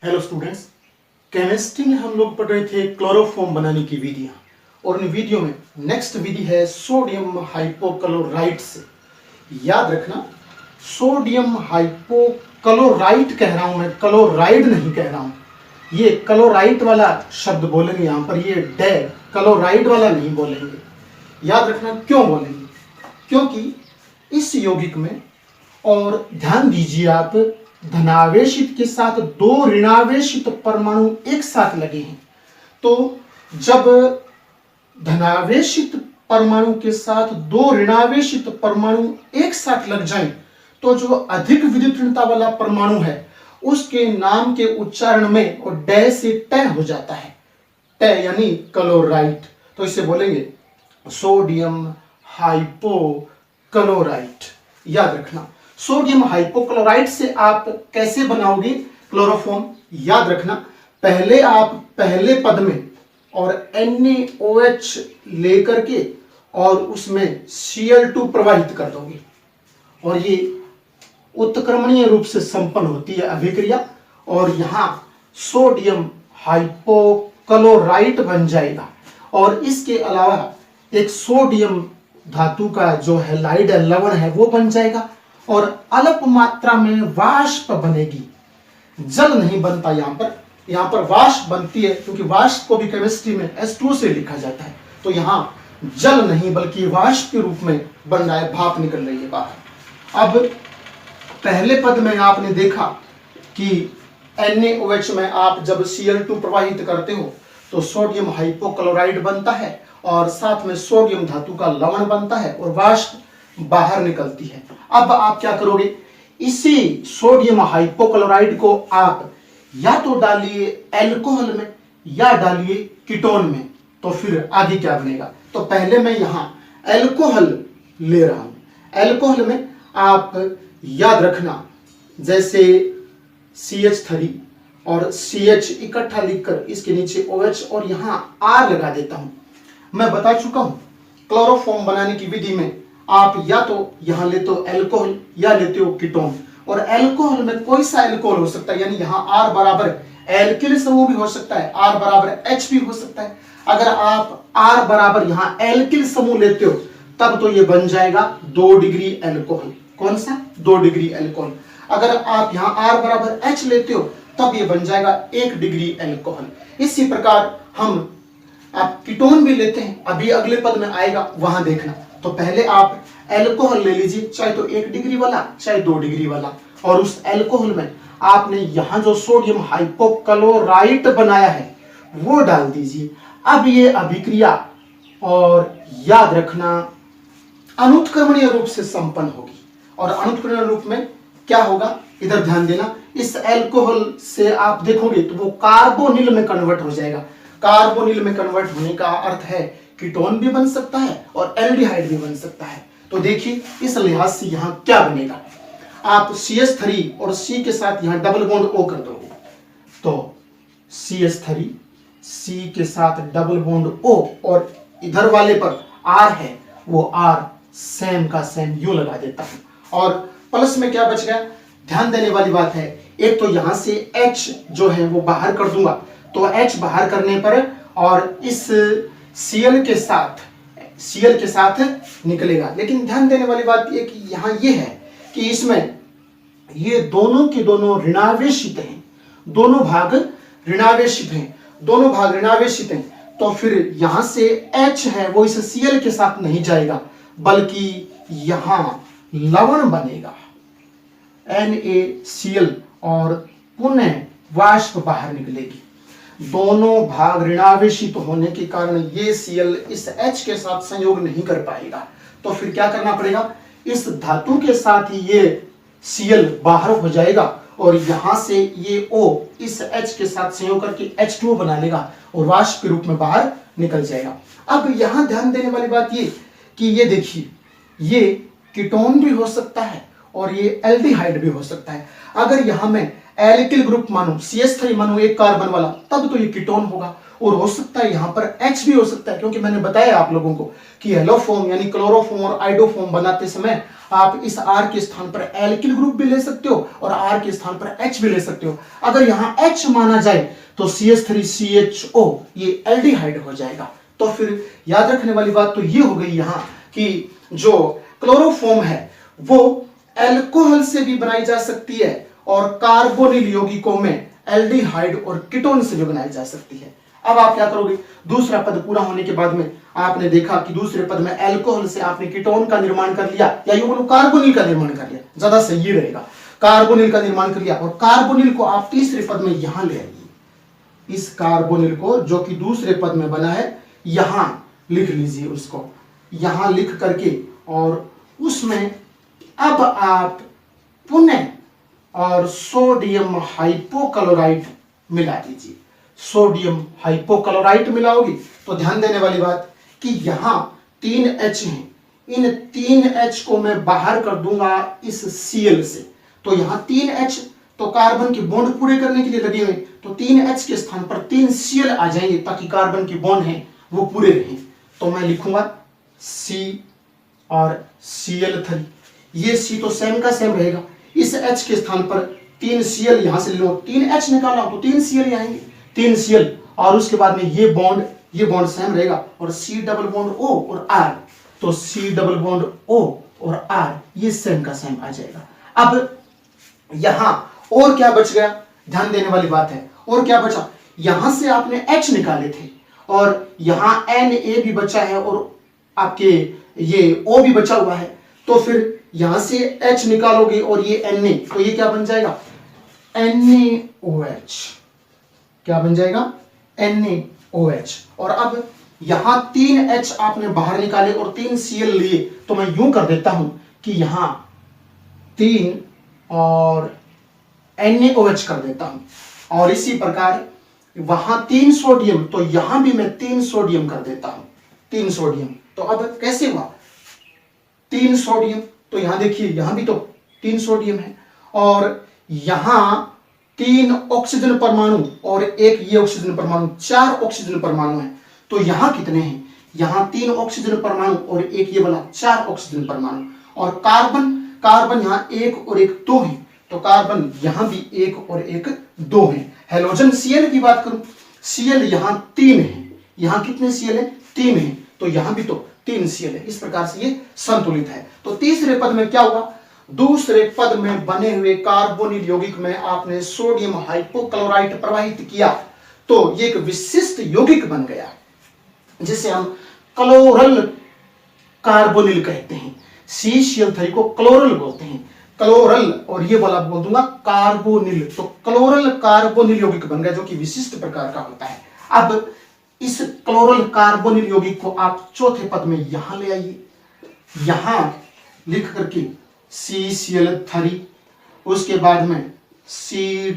Hello students, chemistry में हम लोग पढ़ रहे थे क्लोरोफॉर्म बनाने की विधियां और इन विधियों में नेक्स्ट विधि है सोडियम हाइपोक्लोराइट से। याद रखना, सोडियम हाइपोक्लोराइट कह रहा हूं मैं, क्लोराइड नहीं कह रहा हूं। ये क्लोराइट वाला शब्द बोलेंगे यहां पर, ये डे क्लोराइड वाला नहीं बोलेंगे। याद रखना क्यों बोलेंगे, क्योंकि इस यौगिक में, और ध्यान दीजिए आप, धनावेशित के साथ दो ऋणावेशित परमाणु एक साथ लगे हैं। तो जब धनावेशित परमाणु के साथ दो ऋणावेशित परमाणु एक साथ लग जाएं, तो जो अधिक विद्युत ऋणता वाला परमाणु है उसके नाम के उच्चारण में और डे से ट हो जाता है, ट यानी क्लोराइट। तो इसे बोलेंगे सोडियम हाइपोक्लोराइट। याद रखना, सोडियम हाइपोक्लोराइट से आप कैसे बनाओगे क्लोरोफॉर्म। याद रखना, पहले आप पहले पद में और NaOH लेकर के और उसमें Cl2 प्रवाहित कर दोगे और ये उत्क्रमणीय रूप से संपन्न होती है अभिक्रिया और यहां सोडियम हाइपोक्लोराइट बन जाएगा। और इसके अलावा एक सोडियम धातु का जो हैलाइड लवण है वो बन जाएगा और अल्प मात्रा में वाष्प बनेगी। जल नहीं बनता यहां पर वाष्प बनती है, क्योंकि वाष्प को भी केमिस्ट्री में H2 से लिखा जाता है। तो यहां जल नहीं बल्कि वाष्प के रूप में बन रहा है, भाप निकल रही है बाहर। अब पहले पद में आपने देखा कि NaOH में आप जब Cl2 प्रवाहित करते हो तो सोडियम हाइपोक्लोराइड बनता है और साथ में सोडियम धातु का लवण बनता है और वाष्प बाहर निकलती है। अब आप क्या करोगे, इसी सोडियम हाइपोक्लोराइड को आप या तो डालिए एल्कोहल में या डालिए कीटोन में। तो फिर आगे क्या बनेगा, तो पहले मैं यहां एल्कोहल ले रहा हूं। एल्कोहल में आप याद रखना, जैसे CH3 और CH इकट्ठा लिखकर इसके नीचे OH और यहां R लगा देता हूं। मैं बता चुका हूं क्लोरोफॉर्म बनाने की विधि में आप या तो यहां लेते हो एल्कोहल या लेते हो कीटोन। और एल्कोहल में कोई सा एल्कोहल हो सकता है, यानी यहां R बराबर एल्किल समूह भी हो सकता है, R बराबर H भी हो सकता है। अगर आप R बराबर यहां एल्किल समूह लेते हो तब तो ये बन जाएगा 2 डिग्री एल्कोहल। कौन सा, 2 डिग्री एल्कोहल। अगर आप यहां R बराबर H लेते हो तब ये बन जाएगा 1 डिग्री एल्कोहल। इसी प्रकार हम आप कीटोन भी लेते हैं, अभी अगले पद में आएगा, वहां देखना। तो पहले आप एल्कोहल ले लीजिए, चाहे तो 1 डिग्री वाला चाहे 2 डिग्री वाला, और उस एल्कोहल में आपने यहां जो सोडियम हाइपोक्लोराइट बनाया है वो डाल दीजिए। अब ये अभिक्रिया, और याद रखना, अनुत्क्रमणीय रूप से संपन्न होगी। और अनुत्क्रमणीय रूप में क्या होगा, इधर ध्यान देना, इस एल्कोहल से आप देखोगे तो वो कार्बोनिल में कन्वर्ट हो जाएगा। कार्बोनिल में कन्वर्ट होने का अर्थ है कीटोन भी बन सकता है और एल्डिहाइड भी बन सकता है। तो देखिए इस लिहाज से यहां क्या बनेगा, आप CH3 और C के साथ यहां डबल बॉन्ड O कर दोगे तो CH3 C के साथ डबल बॉन्ड O, और इधर वाले पर R है वो R सेम का सेम यूं लगा देता हूं। और प्लस में क्या बच गया, ध्यान देने वाली बात है, एक तो यहां से H जो है वो बाहर कर दूंगा, तो H बाहर करने पर और इस Cl के साथ निकलेगा। लेकिन ध्यान देने वाली बात ये कि यहां ये है कि इसमें ये दोनों के दोनों ऋणावेशित हैं, दोनों भाग ऋणावेशित हैं। तो फिर यहां से H है वो इस Cl के साथ नहीं जाएगा, बल्कि यहां लवण बनेगा NaCl और पुनः वाष्प बाहर निकलेगी। दोनों भाग ऋणावेशित होने के कारण ये Cl इस H के साथ संयोग नहीं कर पाएगा। तो फिर क्या करना पड़ेगा, इस धातु के साथ ही ये Cl बाहर हो जाएगा और यहां से ये O इस H के साथ संयोग करके H2O बना लेगा और वाष्प के रूप में बाहर निकल जाएगा। अब यहां ध्यान देने वाली बात ये कि ये देखिए, ये कीटोन भी हो सकता है और ये एल्डिहाइड भी हो सकता है। अगर यहां मैं एल्किल ग्रुप मानूं, CH3 मानूं एक कार्बन वाला, तब तो ये कीटोन होगा। और हो सकता है यहाँ पर H भी हो सकता है, क्योंकि मैंने बताया आप लोगों को कि एलोफॉर्म यानी क्लोरोफॉर्म और आइडोफॉर्म बनाते समय आप इस R के स्थान पर एल्किल ग्रुप भी ले सकते हो और R के स्थान पर H भी ले सकते हो। अगर यहाँ H माना जाए तो CH3CHO ये एल्डिहाइड हो जाएगा। तो फिर याद रखने वाली बात तो ये हो गई यहाँ कि जो क्लोरोफॉर्म है वो एल्कोहल से भी बनाई जा सकती है और कार्बोनिल यौगिकों में एल्डिहाइड और कीटोन से भी बनाई जा सकती है। अब आप क्या करोगे, दूसरा पद पूरा होने के बाद में आपने देखा कि दूसरे पद में एल्कोहल से आपने कीटोन का निर्माण कर लिया, या यूं बोलो कार्बोनिल का निर्माण कर लिया, ज्यादा सही रहेगा, कार्बोनिल का निर्माण कर लिया। और कार्बोनिल को आप तीसरे पद में यहां ले आइए। इस कार्बोनिल को जो कि दूसरे पद में बना है यहां लिख लीजिए, उसको यहां लिख करके और उसमें अब आप पुनः और सोडियम हाइपोक्लोराइड मिला दीजिए। सोडियम हाइपोक्लोराइड मिलाओगे तो ध्यान देने वाली बात कि यहां 3H हैं, इन 3H को मैं बाहर कर दूंगा इस Cl से, तो यहां 3H तो कार्बन के बॉन्ड पूरे करने के लिए लगे हुए, तो 3H के स्थान पर 3Cl आ जाएंगे ताकि कार्बन के बॉन्ड हैं वो पूरे रहें। तो मैं लिखूंगा C और Cl3, ये C तो सेम का सेम रहेगा, इस H के स्थान पर 3Cl यहां से ले लो, 3H निकाला तो 3Cl आएंगे, 3Cl और उसके बाद में ये बॉन्ड सेम रहेगा और C डबल बॉन्ड O और R, तो C डबल बॉन्ड O और R ये सेम का सेम आ जाएगा। अब यहां और क्या बच गया, ध्यान देने वाली बात है, और क्या बचा, यहां से आपने H निकाले थे और यहां Na भी बचा है और आपके ये O भी बचा हुआ है, तो फिर यहां से H निकालोगे और ये Na, तो ये क्या बन जाएगा NaOH, क्या बन जाएगा NaOH। और अब यहां 3H आपने बाहर निकाले और 3Cl लिए, तो मैं यूं कर देता हूं कि यहां 3 और NaOH कर देता हूं और इसी प्रकार वहां 3 सोडियम, तो यहां भी मैं 3 सोडियम कर देता हूं, 3 सोडियम। तो अब कैसे हुआ 3 सोडियम, तो यहां देखिए यहां भी तो 3 सोडियम है और यहां 3 ऑक्सीजन परमाणु और एक ये ऑक्सीजन परमाणु, 4 ऑक्सीजन परमाणु है। तो यहां कितने हैं, यहां 3 ऑक्सीजन परमाणु और एक ये वाला 4 ऑक्सीजन परमाणु, और कार्बन यहां 1 और 1 2 है, तो कार्बन यहां भी 1 और 1 2 है। हेलोजन Cl की बात करूं, Cl यहां 3 है, यहां कितने Cl है 3 है, तो यहां भी तो 3 Cl है। इस प्रकार से ये संतुलित है। तो तीसरे पद में क्या हुआ, दूसरे पद में बने हुए कार्बोनिल यौगिक में आपने सोडियम हाइपोक्लोराइट प्रवाहित किया, तो ये एक विशिष्ट यौगिक बन गया जिसे हम क्लोरल कार्बोनिल कहते हैं। CCl3 को क्लोरल बोलते हैं, क्लोरल, और ये वाला बोल दूंगा कार्बोनिल, तो क्लोरल कार्बोनिल यौगिक बन गया जो कि विशिष्ट प्रकार का होता है। अब इस क्लोरल कार्बोनिल यौगिक को आप चौथे पद में यहां ले आइए, यहां लिख करके CCl3, उसके बाद में C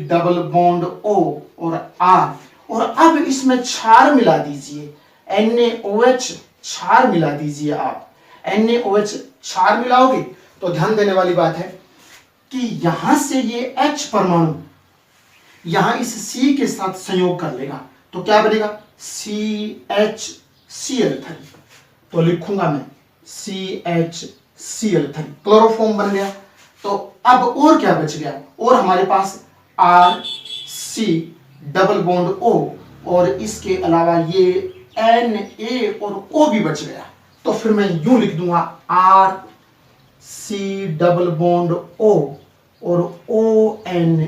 डबल बॉन्ड O और R, और अब इसमें क्षार मिला दीजिए, NaOH क्षार मिला दीजिए। आप NaOH क्षार मिलाओगे तो ध्यान देने वाली बात है कि यहां से ये H परमाणु यहां इस C के साथ संयोग कर लेगा, तो क्या बनेगा CHCl3, तो लिखूंगा मैं CHCl3, क्लोरोफॉर्म बन गया। तो अब और क्या बच गया, और हमारे पास RC डबल बॉन्ड O और इसके अलावा ये Na और O भी बच गया, तो फिर मैं यूं लिख दूंगा RC डबल बॉन्ड O और ONA,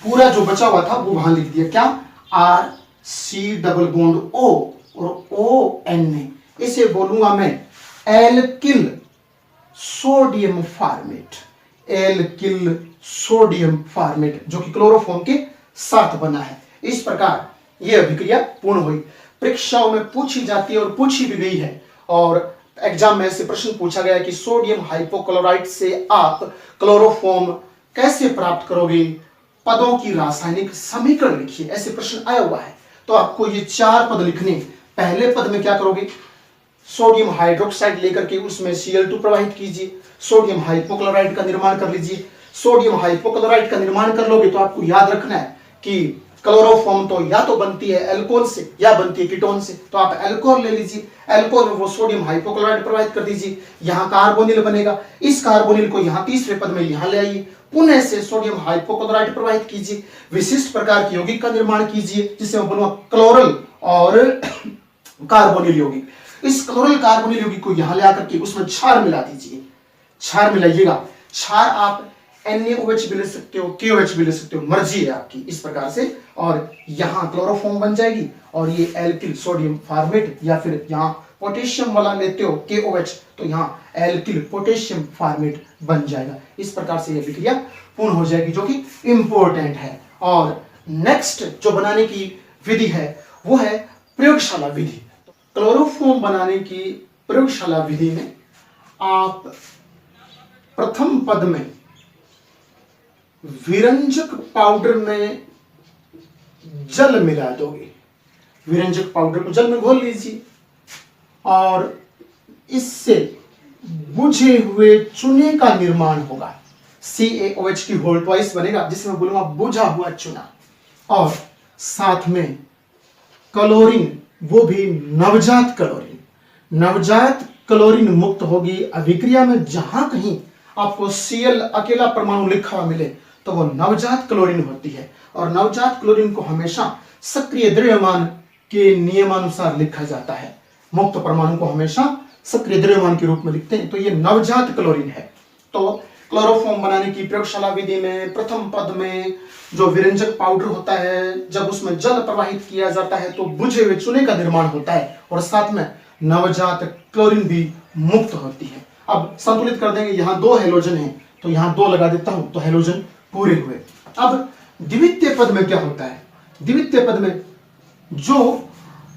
पूरा जो बचा हुआ था वो वहां लिख दिया, क्या RC डबल बॉन्ड O और ONA, इसे बोलूंगा मैं alkyl sodium format, alkyl sodium format जो कि क्लोरोफॉर्म के साथ बना है। इस प्रकार यह अभिक्रिया पूर्ण हुई। परीक्षाओं में पूछी जाती है और पूछी भी गई है, और एग्जाम में से प्रश्न पूछा गया कि सोडियम हाइपोक्लोराइट से आप क्लोरोफॉर्म कैसे प्राप्त करोगे, पदों की रासायनिक समीकरण लिखिए, ऐसे प्रश्न आया हुआ है। तो आपको ये 4 पद लिखने, पहले पद में क्या करोगे, सोडियम हाइड्रोक्साइड लेकर के उसमें Cl2 प्रवाहित कीजिए, सोडियम हाइपोक्लोराइड का निर्माण कर लीजिए। सोडियम हाइपोक्लोराइड का निर्माण कर लोगे तो आपको याद रखना है कि क्लोरोफॉर्म तो या तो बनती है अल्कोहल से या बनती है कीटोन से, तो आप अल्कोहल ले लीजिए, अल्कोहल में वो सोडियम हाइपोक्लोराइड प्रवाहित कर दीजिए, यहाँ कार्बोनिल बनेगा, इस कार्बोनिल को यहाँ तीसरे पद में यहाँ ले आइए, पुनः से सोडियम हाइपोक्लोराइड प्रवाहित कीजिए, विशिष्ट प्रकार के यौगिक का निर्माण कीजिए जिसे मैं बोलूंगा क्लोरल और कार्बोनिल यौगिक। इस क्लोरल कार्बोनिल यौगिक को यहाँ ले आकर के उसमें क्षार मिला दीजिए, क्षार मिलाइएगा, क्षार आप NaOH भी ले सकते हो, KOH भी ले सकते हो, मर्जी है आपकी इस प्रकार से, और यहाँ क्लोरोफॉर्म बन जाएगी और ये एल्किल सोडियम फॉर्मेट, या फिर यहाँ पोटेशियम वाला लेते हो KOH तो यहाँ एल्किल पोटेशियम फॉर्मेट बन जाएगा। इस प्रकार से यह विक्रिया पूर्ण हो जाएगी जो कि इंपॉर्टेंट है। और नेक्स्ट जो बनाने की विधि है वो है प्रयोगशाला विधि। क्लोरोफॉर्म बनाने की प्रयोगशाला विधि में आप प्रथम पद में विरंजक पाउडर में जल मिला दोगे, विरंजक पाउडर को जल में घोल लीजिए और इससे बुझे हुए चूने का निर्माण होगा, CaOH की होल ट्वाइस बनेगा जिसमें बोलूंगा बुझा हुआ चूना, और साथ में क्लोरीन, वो भी नवजात क्लोरीन, नवजात क्लोरीन मुक्त होगी अभिक्रिया में। जहां कहीं आपको Cl अकेला परमाणु लिखा हुआ मिले तो वो नवजात क्लोरीन होती है, और नवजात क्लोरीन को हमेशा सक्रिय द्रव्यमान के नियमानुसार लिखा जाता है, मुक्त परमाणु को हमेशा सक्रिय द्रव्यमान के रूप में लिखते हैं, तो ये नवजात क्लोरीन है। तो क्लोरोफॉर्म बनाने की प्रयोगशाला विधि में प्रथम पद में जो विरंजक पाउडर होता है, जब उसमें जल प्रवाहित किया जाता है तो बुझे हुए चूने का निर्माण होता है और साथ में नवजात क्लोरीन भी मुक्त होती है। अब संतुलित कर देंगे, यहाँ दो हेलोजन है तो यहाँ दो लगा देता हूं तो हेलोजन पूरे हुए। अब द्वितीय पद में क्या होता है, द्वितीय पद में जो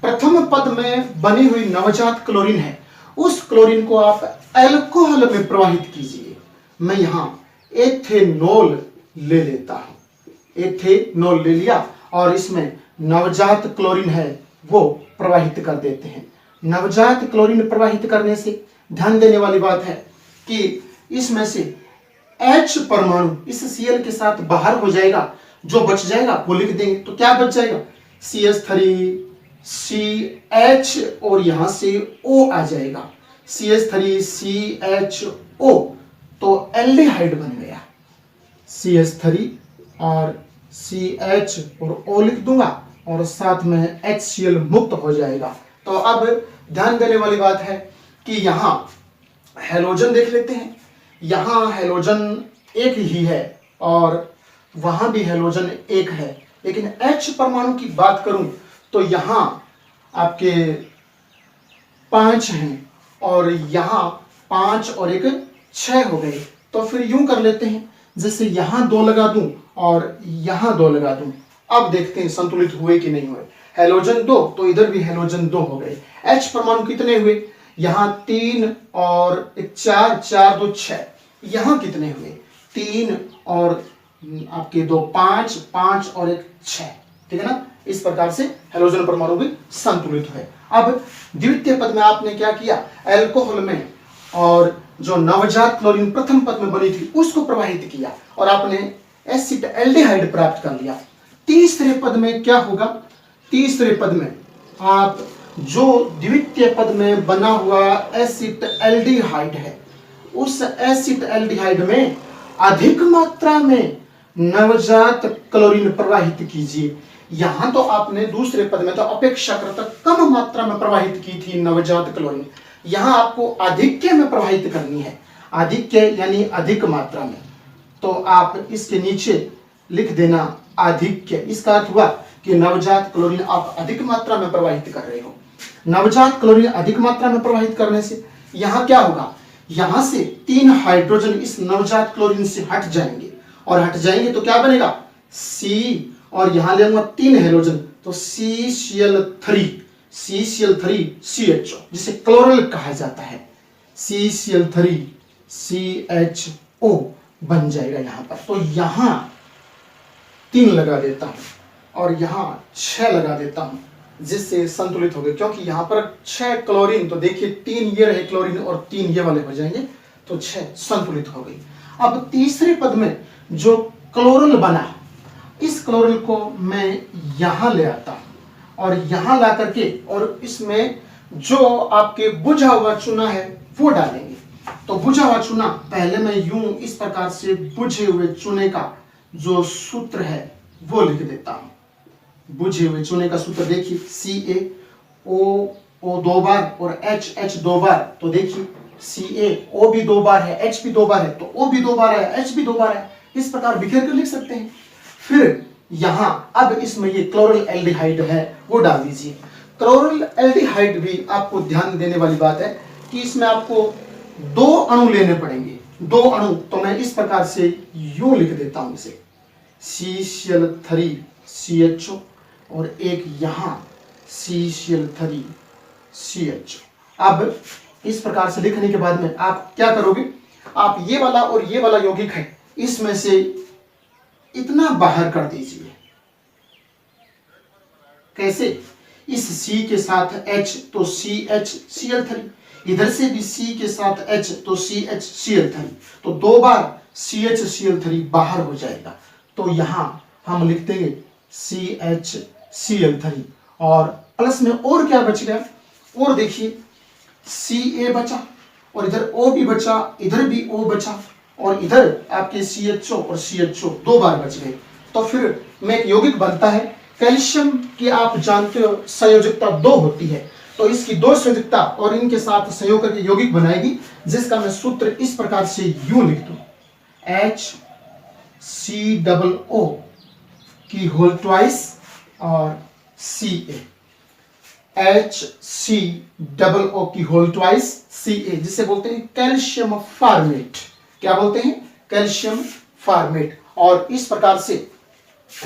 प्रथम पद में बनी हुई नवजात क्लोरीन है उस क्लोरीन को आप अल्कोहल में प्रवाहित कीजिए। मैं यहां एथेनॉल ले लेता हूं, एथेनॉल ले लिया और इसमें नवजात क्लोरीन है वो प्रवाहित कर देते हैं। नवजात क्लोरीन प्रवाहित करने से ध्यान देने वाली बात है कि इसमें से H परमाणु इस Cl के साथ बाहर हो जाएगा, जो बच जाएगा वो लिख देंगे, तो क्या बच जाएगा CH3 CH और यहां से O आ जाएगा, CH3 CHO, तो एल्डिहाइड बन गया, CH3 और CH और O लिख दूंगा और साथ में HCl मुक्त हो जाएगा। तो अब ध्यान देने वाली बात है कि यहां हेलोजन देख लेते हैं, यहां हेलोजन एक ही है और वहां भी हेलोजन एक है, लेकिन H परमाणु की बात करूं तो यहां आपके 5 हैं और यहां 5 और 1 6 हो गए। तो फिर यूं कर लेते हैं, जैसे यहां 2 लगा दूं और यहां 2 लगा दूं। अब देखते हैं संतुलित हुए कि नहीं हुए। हेलोजन 2 तो इधर भी हेलोजन 2 हो गए। H परमाणु कितने हुए, यहां 3 और 1 4, 4 2 6, यहां कितने हुए 3 और आपके 2 5, 5 और 1 6, ठीक है ना। इस प्रकार से हेलोजन परमाणु भी संतुलित हुए। अब द्वितीय पद में आपने क्या किया, अल्कोहल में और जो नवजात क्लोरीन प्रथम पद में बनी थी उसको प्रवाहित किया और आपने एसिड एल्डिहाइड प्राप्त कर लिया। तीसरे पद में क्या होगा, तीसरे पद में आप जो द्वितीय पद में बना हुआ एसिड एल्डिहाइड है उस एसिड एल्डिहाइड में अधिक मात्रा में नवजात क्लोरीन प्रवाहित कीजिए। यहां तो आपने दूसरे पद में तो अपेक्षाकृत कम मात्रा में प्रवाहित की थी नवजात क्लोरीन, यहां आपको आधिक्य में प्रवाहित करनी है, आधिक्य यानी अधिक मात्रा में। तो आप इसके नीचे लिख देना आधिक्य, इसका अर्थ हुआ कि नवजात क्लोरीन आप अधिक मात्रा में प्रवाहित कर रहे हो। नवजात क्लोरीन अधिक मात्रा में प्रवाहित करने से यहां क्या होगा, यहां से 3 हाइड्रोजन इस नवजात क्लोरीन से हट जाएंगे और हट जाएंगे तो क्या बनेगा C और यहां ले लूंगा 3 हेलोजन तो CCl3 CCl3CHO जिसे क्लोरल कहा जाता है, CCl3CHO बन जाएगा यहां पर। तो यहां 3 लगा देता हूं और यहां 6 लगा देता हूं जिससे संतुलित हो गए, क्योंकि यहां पर 6 क्लोरीन, तो देखिए 3 ये रहे क्लोरीन और 3 ये वाले हो जाएंगे तो 6 संतुलित हो गई। अब तीसरे पद में जो क्लोरल बना इस क्लोरीन को मैं यहां ले आता हूं और यहां ला करके और इसमें जो आपके बुझा हुआ चूना है वो डालेंगे। तो बुझा हुआ चूना पहले मैं यूं इस प्रकार से बुझे हुए चूने का जो सूत्र है वो लिख देता हूं। बुझे हुए चूने का सूत्र देखिए, CaO दो बार और H दो बार। तो देखिए CaO भी दो बार है, H भी दो बार है, तो O भी दो बार है, H भी दो बार है। इस प्रकार बिखेर कर लिख सकते हैं। फिर यहां अब इसमें ये क्लोरल एल्डिहाइड है वो डाल दीजिए। क्लोरल एल्डिहाइड भी आपको ध्यान देने वाली बात है कि इसमें आपको दो अणु लेने पड़ेंगे, दो अणु। तो मैं इस प्रकार से यूं लिख देता हूं इसे, CCl3CHO और एक यहां CCl3CHO। अब इस प्रकार से लिखने के बाद में आप क्या करोगे, आप ये वाला और ये वाला यौगिक है इसमें से इतना बाहर कर दीजिए। कैसे? इस C के साथ H तो CHCl3, इधर से भी C के साथ H तो CHCl3, तो दो बार CHCl3 बाहर हो जाएगा। तो यहां हम लिख देंगे CHCl3 और प्लस में और क्या बच गया, और देखिए Ca बचा और इधर O भी बचा, इधर भी O बचा और इधर आपके CHO और CHO दो बार बच गए। तो फिर में एक यौगिक बनता है कैल्शियम की, आप जानते हो संयोजकता दो होती है, तो इसकी दो संयोजकता और इनके साथ संयोग करके यौगिक बनाएगी, जिसका मैं सूत्र इस प्रकार से यूं लिख दूं, HCOO की होल ट्वाइस और Ca, HCOO की होल ट्वाइस Ca, जिसे बोलते हैं कैल्शियम फार्मेट। क्या बोलते हैं? Calcium format. और इस प्रकार से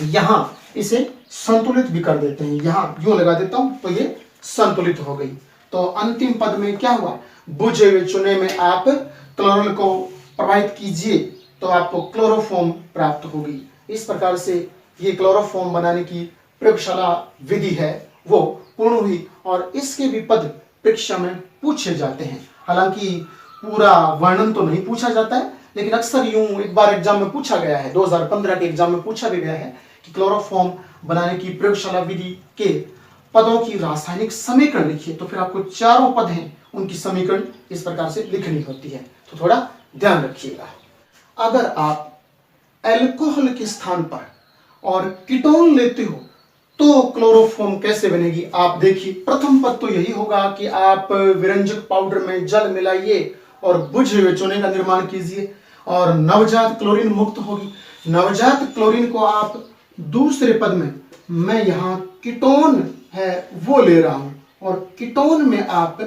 यहां इसे संतुलित भी कर देते हैं, यहां यूं लगा देता हूं तो ये संतुलित हो गई। तो अंतिम पद में क्या हुआ, बुझे हुए चूने में आप क्लोरीन को प्रवाहित कीजिए तो आपको क्लोरोफॉर्म प्राप्त होगी। इस प्रकार से ये क्लोरोफॉर्म बनाने की प्रयोगशाला विधि है वो पूर्ण हुई और इसके भी पद परीक्षा में पूछे जाते हैं। हालांकि पूरा वर्णन तो नहीं पूछा जाता है, लेकिन अक्सर यूं एक बार एग्जाम में पूछा गया है, 2015 के एग्जाम में पूछा भी गया है कि क्लोरोफॉर्म बनाने की प्रयोगशाला विधि के पदों की रासायनिक समीकरण लिखिए। तो फिर आपको चारों पद हैं उनकी समीकरण इस प्रकार से लिखनी होती है, तो थोड़ा ध्यान रखिएगा। अगर आप एल्कोहल के स्थान पर और कीटोन लेते हो तो क्लोरोफॉर्म कैसे बनेगी, आप देखिए। प्रथम पद तो यही होगा कि आप विरंजक पाउडर में जल मिलाइए और बुझे हुए चूने का निर्माण कीजिए और नवजात क्लोरीन मुक्त होगी। नवजात क्लोरीन को आप दूसरे पद में, मैं यहां कीटोन है वो ले रहा हूं और कीटोन में आप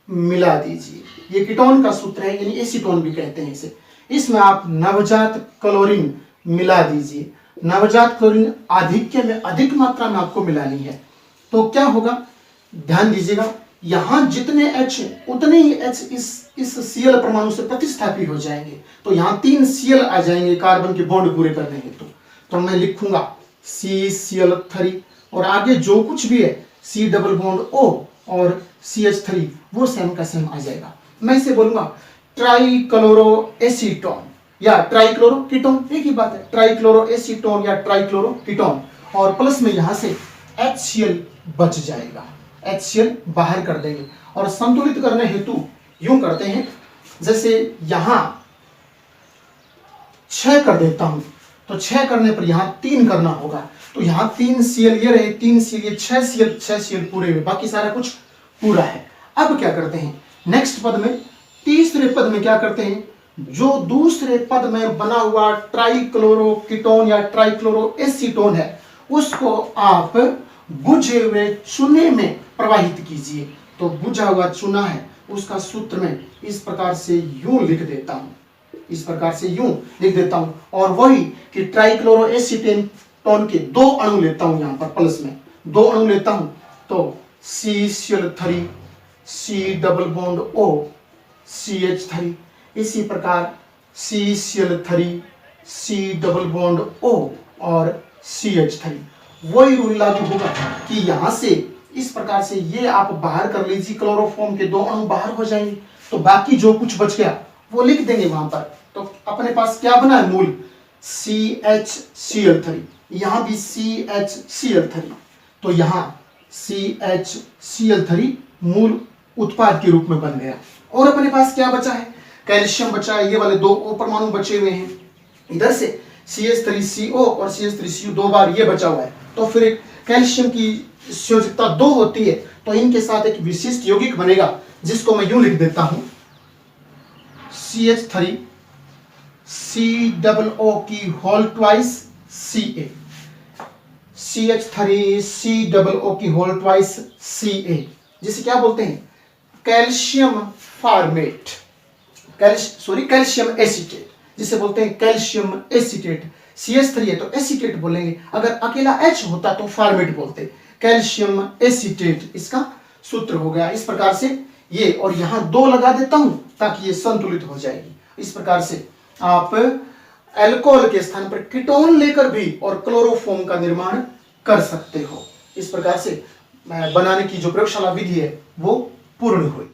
मिला दीजिए। ये कीटोन का सूत्र है, यानी एसीटोन भी कहते हैं इसे। इसमें आप नवजात क्लोरीन मिला दीजिए। नवजात क्लोरीन आधिक्य में, अधिक मात्रा में आपको मिलानी है। तो क्या होगा, ध्यान दीजिएगा, यहां जितने H उतने ही H इस Cl परमाणु से प्रतिस्थापित हो जाएंगे। तो यहां 3 Cl आ जाएंगे कार्बन के बॉन्ड पूरे करने हेतु। तो मैं लिखूंगा CCl3 और आगे जो कुछ भी है C डबल बॉन्ड O और CH3 वो सेम का सेम आ जाएगा। मैं इसे बोलूंगा ट्राइक्लोरो एसीटोन या ट्राइक्लोरो कीटोन, एक ही बात है, ट्राइक्लोरो एसीटोन या ट्राइक्लोरो कीटोन। और प्लस में यहां से HCl बच जाएगा, HCl बाहर कर देंगे और संतुलित करने हेतु यूं करते हैं, जैसे यहां 6 कर देता हूं तो 6 करने पर यहां 3 करना होगा। तो यहां 3 Cl ये रहे, 3 Cl ये 6 Cl पूरे हुए, बाकी सारा कुछ पूरा है। अब क्या करते हैं, नेक्स्ट पद में, तीसरे पद में क्या करते हैं, जो दूसरे पद में बना हुआ ट्राइक्लोरो कीटोन या ट्राइक्लोरो एसीटोन है उसको आप बुझे हुए चूने में प्रवाहित कीजिए। तो बुझा हुआ चूना है उसका सूत्र में इस प्रकार से यूं लिख देता हूं, इस प्रकार से यूं लिख देता हूं। और वही कि ट्राइक्लोरो एसीटोन के 2 अणु लेता हूं, यहां पर प्लस में 2 अणु लेता हूं तो CCl3 C double bond O CH3, इसी प्रकार CCl3 C double bond O और CH3। वही रूल लागू होगा कि यहां से इस प्रकार से ये आप बाहर कर लीजिए, क्लोरोफॉर्म के 2 अणु बाहर हो जाएंगे। तो बाकी जो कुछ बच गया वो लिख देंगे वहां पर। तो अपने पास क्या बना है मूल, CHCl3, यहां भी CHCl3, तो यहां CHCl3 मूल उत्पाद के रूप में बन गया। और अपने पास क्या बचा है, कैल्शियम बचा है, ये वाले दो O परमाणु बचे हुए हैं, इधर से CH3CO और CH3CO 2 बार ये बचा हुआ है। तो फिर कैल्शियम की संयोजकता 2 होती है, तो इनके साथ एक विशिष्ट यौगिक बनेगा जिसको मैं यूं लिख देता हूं, CH3 COO की whole twice Ca, CH3 COO की होल ट्वाइस Ca, जिसे क्या बोलते हैं, कैल्शियम फॉर्मेट, कैल्शियम एसीटेट, जिसे बोलते हैं कैल्शियम एसीटेट। CH3 है तो एसीटेट बोलेंगे, अगर अकेला H होता तो फॉर्मेट बोलते, कैल्शियम एसीटेट इसका सूत्र हो गया। इस प्रकार से ये, और यहां 2 लगा देता हूं ताकि ये संतुलित हो जाएगी। इस प्रकार से आप अल्कोहल के स्थान पर कीटोन लेकर भी और क्लोरोफॉर्म का निर्माण कर सकते हो। इस प्रकार से बनाने की जो प्रयोगशाला विधि है वो पूर्ण हुई।